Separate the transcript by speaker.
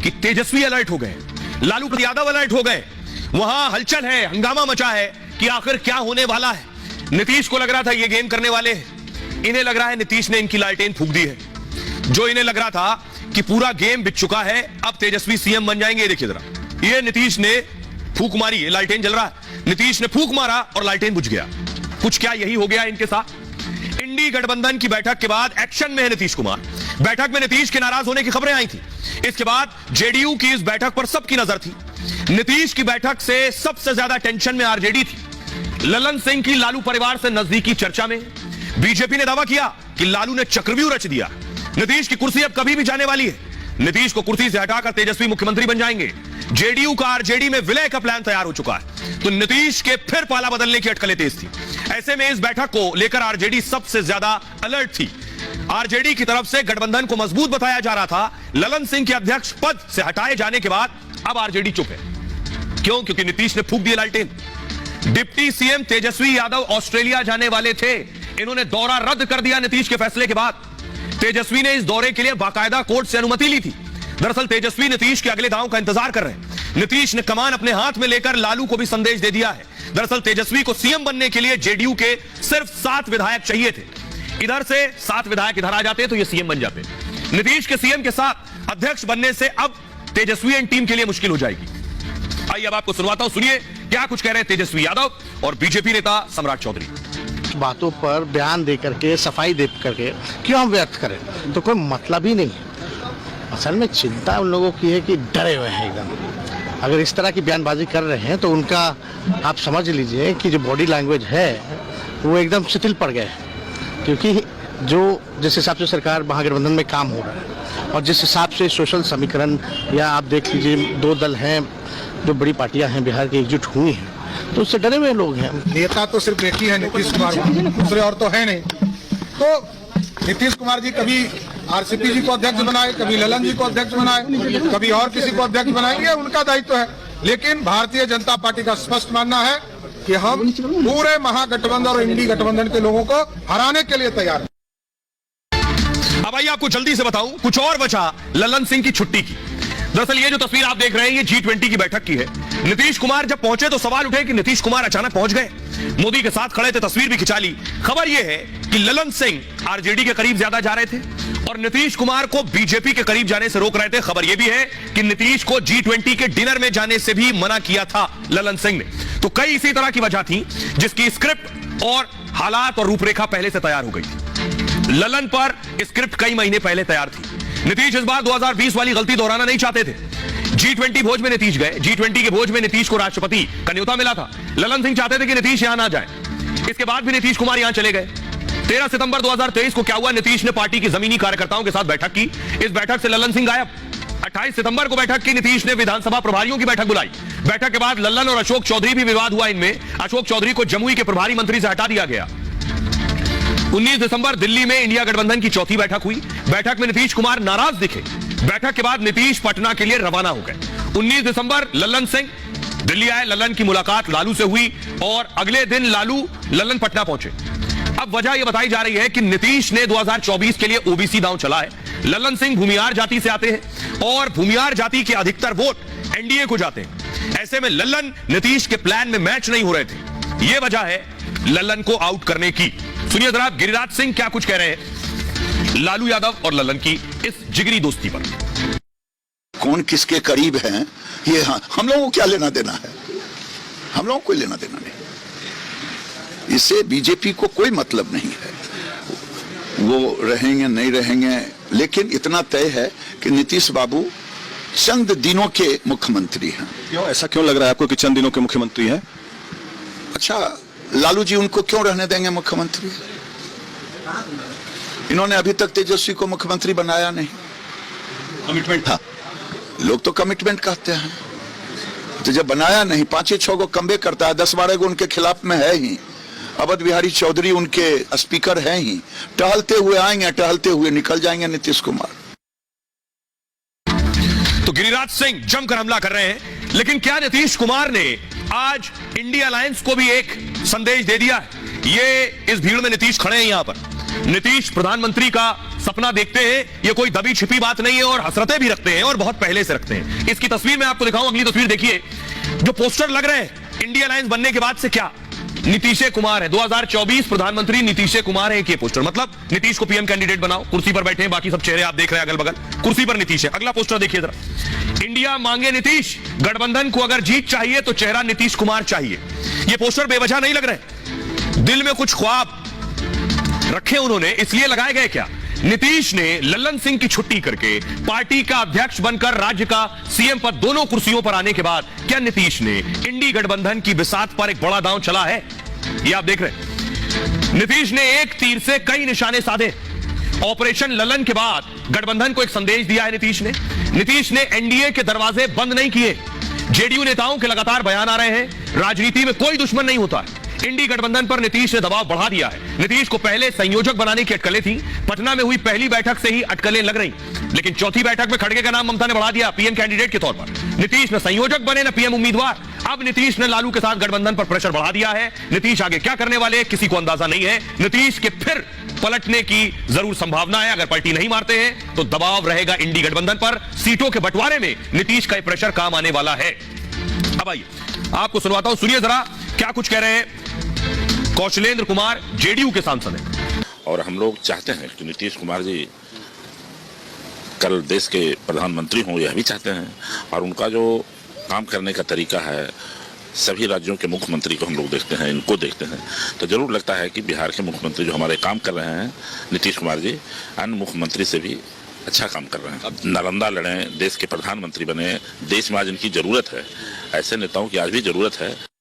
Speaker 1: कि तेजस्वी अलर्ट हो गए, लालू प्रसाद यादव अलर्ट हो गए, वहां हलचल है, हंगामा मचा है कि आखिर क्या होने वाला है। नीतीश को लग रहा था ये गेम करने वाले हैं, इन्हें लग रहा है नीतीश ने इनकी लालटेन फूंक दी है। जो इन्हें लग रहा था कि पूरा गेम बिक चुका है, अब तेजस्वी सीएम बन जाएंगे। ये देखिए जरा, ये नीतीश ने फूंक मारी है, लालटेन जल रहा है, नीतीश ने फूंक मारा और लालटेन बुझ गया। कुछ क्या यही हो गया इनके साथ। इंडी गठबंधन की बैठक के बाद एक्शन में है नीतीश कुमार। बैठक में नीतीश के नाराज होने की खबरें आई थी। इसके बाद जेडीयू की इस बैठक पर सबकी नजर थी। नीतीश की बैठक से सबसे ज्यादा टेंशन में आरजेडी थी। ललन सिंह की लालू परिवार से नजदीकी चर्चा में। बीजेपी ने दावा किया कि लालू ने चक्रव्यूह रच दिया, नीतीश की कुर्सी अब कभी भी जाने वाली है, नीतीश को कुर्सी से हटाकर तेजस्वी मुख्यमंत्री बन जाएंगे। जेडीयू का आरजेडी में विलय का प्लान तैयार हो चुका है, तो नीतीश के फिर पाला बदलने की अटकलें तेज थी। ऐसे में इस बैठक को लेकर आरजेडी सबसे ज्यादा अलर्ट थी। आरजेडी की तरफ से गठबंधन को मजबूत बताया जा रहा था। ललन सिंह के अध्यक्ष पद से हटाए जाने के बाद अब आरजेडी चुप है। क्यों? क्योंकि नीतीश ने फूंक दिया लालटेन। Deputy CM Tejashwi Yadav Australia जाने वाले थे, इन्होंने दौरा रद्द कर दिया नीतीश के फैसले के बाद। तेजस्वी ने इस दौरे के लिए बाकायदा कोर्ट से अनुमति ली थी। दरअसल तेजस्वी नीतीश के अगले दांव का इंतजार कर रहे हैं। नीतीश ने कमान अपने हाथ में लेकर लालू को भी संदेश दे दिया है। दरअसल तेजस्वी को सीएम बनने के लिए जेडीयू के सिर्फ 7 विधायक चाहिए थे। इधर से 7 विधायक इधर आ जाते तो ये सीएम बन जाते। नीतीश के सीएम के साथ अध्यक्ष बनने से अब तेजस्वी एंड टीम के लिए मुश्किल हो जाएगी। आइए अब आपको सुनवाता हूं, सुनिए क्या कुछ कह रहे हैं तेजस्वी यादव और बीजेपी नेता सम्राट चौधरी।
Speaker 2: बातों पर बयान दे करके, सफाई दे करके क्यों हम व्यक्त करें, तो कोई मतलब ही नहीं है। असल में चिंता उन लोगों की है कि डरे हुए हैं एकदम। अगर इस तरह की बयानबाजी कर रहे हैं तो उनका आप समझ लीजिए कि जो बॉडी लैंग्वेज है वो एकदम शिथिल पड़ गए हैं। क्योंकि जो जिस हिसाब से सरकार महागठबंधन में काम हो रहा है और जिस हिसाब से सोशल समीकरण, या आप देख लीजिए 2 दल हैं, जो बड़ी पार्टियां हैं बिहार की एकजुट हुई हैं, तो उससे डरे हुए लोग हैं।
Speaker 3: नेता तो सिर्फ एक ही है, नीतीश कुमार, दूसरे और तो है नहीं। तो नीतीश कुमार जी कभी आरसीपी जी को अध्यक्ष बनाए, कभी ललन जी को अध्यक्ष बनाए, कभी और किसी को अध्यक्ष बनाएंगे, उनका दायित्व है। लेकिन भारतीय जनता पार्टी का स्पष्ट मानना है कि हम पूरे महागठबंधन और इंडी गठबंधन के लोगों को हराने के लिए तैयार हैं।
Speaker 1: अब आइए आपको जल्दी से बताऊं कुछ और बचा ललन सिंह की छुट्टी की। दरअसल ये जो तस्वीर आप देख रहे हैं ये G20 की बैठक की है। नीतीश कुमार जब पहुंचे तो सवाल उठे कि नीतीश कुमार अचानक पहुंच गए, मोदी के साथ खड़े थे, तस्वीर भी खिंचा ली। खबर यह है कि ललन सिंह आरजेडी के करीब ज्यादा जा रहे थे और नीतीश कुमार को बीजेपी के करीब जाने से रोक रहे थे। खबर यह भी है कि नीतीश को G20 के डिनर में जाने से भी मना किया था ललन सिंह ने। तो कई इसी तरह की वजह थी जिसकी स्क्रिप्ट और हालात और रूपरेखा पहले से तैयार हो गई थी। ललन पर स्क्रिप्ट कई महीने पहले तैयार थी। नीतीश इस बार 2020 वाली गलती दोहराना नहीं चाहते थे। G20 भोज में नीतीश गए, G20 के भोज में नीतीश को राष्ट्रपति का न्योता मिला था। ललन सिंह चाहते थे कि नीतीश यहां ना जाए। इसके बाद भी नीतीश कुमार यहां चले गए। 13 सितंबर 2023 को क्या हुआ, नीतीश ने पार्टी की जमीनी कार्यकर्ताओं के साथ बैठक की। इस बैठक से ललन सिंह गायब। 28 सितंबर को बैठक की, नीतीश ने विधानसभा प्रभारियों की बैठक बुलाई। बैठक के बाद ललन और अशोक चौधरी भी विवाद हुआ इनमें। अशोक चौधरी को जमुई के प्रभारी मंत्री से हटा दिया गया। 19 दिसंबर दिल्ली में इंडिया गठबंधन की चौथी बैठक हुई। बैठक में नीतीश कुमार नाराज दिखे। बैठक के बाद नीतीश पटना के लिए रवाना हो गए। 19 दिसंबर ललन सिंह दिल्ली आए, ललन की मुलाकात लालू से हुई और अगले दिन ललन पटना पहुंचे। अब वजह यह बताई जा रही है कि नीतीश ने 2024 के लिए ओबीसी दांव चला है। ललन सिंह भूमिहार जाति से आते हैं और भूमिहार जाति के अधिकतर वोट एनडीए को जाते हैं। ऐसे में ललन नीतीश के प्लान में मैच नहीं हो रहे थे। यह वजह है ललन को आउट करने की। सुनिए जरा गिरिराज सिंह क्या कुछ कह रहे हैं लालू यादव और ललन की इस जिगरी दोस्ती पर।
Speaker 4: कौन किसके करीब हैं ये हम लोगों को क्या लेना देना है, हम लोगों को कोई लेना देना नहीं। इससे बीजेपी को कोई मतलब नहीं है, वो रहेंगे नहीं रहेंगे। लेकिन इतना तय है कि नीतीश बाबू चंद दिनों के मुख्यमंत्री हैं।
Speaker 5: क्यों, ऐसा क्यों लग रहा है आपको कि चंद दिनों के मुख्यमंत्री हैं?
Speaker 4: अच्छा, लालू जी उनको क्यों रहने देंगे मुख्यमंत्री? इन्होंने अभी तक तेजस्वी को मुख्यमंत्री बनाया नहीं।
Speaker 1: कमिटमेंट
Speaker 4: था, लोग तो कमिटमेंट कहते हैं, तो जब बनाया नहीं, 5-6 को कम करता है, 10-12 को उनके खिलाफ में है ही। अवध बिहारी चौधरी उनके स्पीकर हैं ही। टहलते हुए आएंगे, टहलते हुए निकल जाएंगे नीतीश कुमार।
Speaker 1: तो गिरिराज सिंह जमकर हमला कर रहे हैं। लेकिन क्या नीतीश कुमार ने आज इंडिया अलायंस को भी एक संदेश दे दिया है? ये इस भीड़ में नीतीश खड़े हैं यहां पर। नीतीश प्रधानमंत्री का सपना देखते हैं, ये कोई दबी छिपी बात नहीं है और हसरतें भी रखते हैं और बहुत पहले से रखते हैं। इसकी तस्वीर मैं आपको दिखाऊं, अगली तस्वीर देखिए। जो पोस्टर लग रहे हैं इंडिया अलायंस बनने के बाद से, क्या नीतीश कुमार है, 2024 प्रधानमंत्री नीतीश कुमार है। ये पोस्टर मतलब नीतीश को पीएम कैंडिडेट बनाओ, कुर्सी पर बैठे हैं, बाकी सब चेहरे आप देख रहे हैं अगल बगल, कुर्सी पर नीतीश है। अगला पोस्टर देखिए जरा, इंडिया मांगे नीतीश, गठबंधन को अगर जीत चाहिए तो चेहरा नीतीश कुमार चाहिए। ये पोस्टर बेवजह नहीं लग रहे, दिल में कुछ ख्वाब रखे उन्होंने, इसलिए लगाए गए। क्या नीतीश ने लल्लन सिंह की छुट्टी करके पार्टी का अध्यक्ष बनकर राज्य का सीएम पद दोनों कुर्सियों पर आने के बाद क्या नीतीश ने इंडी गठबंधन की बिसात पर एक बड़ा दांव चला है? ये आप देख रहे हैं, नीतीश ने एक तीर से कई निशाने साधे। ऑपरेशन लल्लन के बाद गठबंधन को एक संदेश दिया है नीतीश ने एनडीए के दरवाजे बंद नहीं किए। जेडीयू नेताओं के लगातार बयान आ रहे हैं, राजनीति में कोई दुश्मन नहीं होता है। इंडी गठबंधन पर नीतीश ने दबाव बढ़ा दिया है। नीतीश को पहले संयोजक बनाने की अटकलें थी, पटना में हुई पहली बैठक से ही अटकलें लग रही, लेकिन चौथी बैठक में खड़गे का नाम ममता ने बढ़ा दिया पीएम कैंडिडेट के तौर पर। नीतीश न संयोजक बने न पीएम उम्मीदवार। अब नीतीश ने लालू के साथ गठबंधन पर प्रेशर बढ़ा दिया है। नीतीश आगे क्या करने वाले किसी को अंदाजा नहीं है। नीतीश के फिर पलटने की जरूर संभावना है। अगर पार्टी नहीं मारते हैं तो दबाव रहेगा इंडी गठबंधन पर। सीटों के बंटवारे में नीतीश का प्रेशर काम आने वाला है। अब आइए आपको सुनवाता हूं, सुनिए जरा क्या कुछ कह रहे हैं कौशलेंद्र कुमार, जेडीयू के सांसद हैं।
Speaker 6: और हम लोग चाहते हैं कि नीतीश कुमार जी कल देश के प्रधानमंत्री हों, यह भी चाहते हैं। और उनका जो काम करने का तरीका है, सभी राज्यों के मुख्यमंत्री को हम लोग देखते हैं, इनको देखते हैं, तो जरूर लगता है कि बिहार के मुख्यमंत्री जो हमारे काम कर रहे हैं, नीतीश कुमार जी अन्य मुख्यमंत्री से भी अच्छा काम कर रहे हैं। अब नालंदा लड़ें, देश के प्रधानमंत्री बने, देश में आज इनकी जरूरत है, ऐसे नेताओं की आज भी जरूरत है।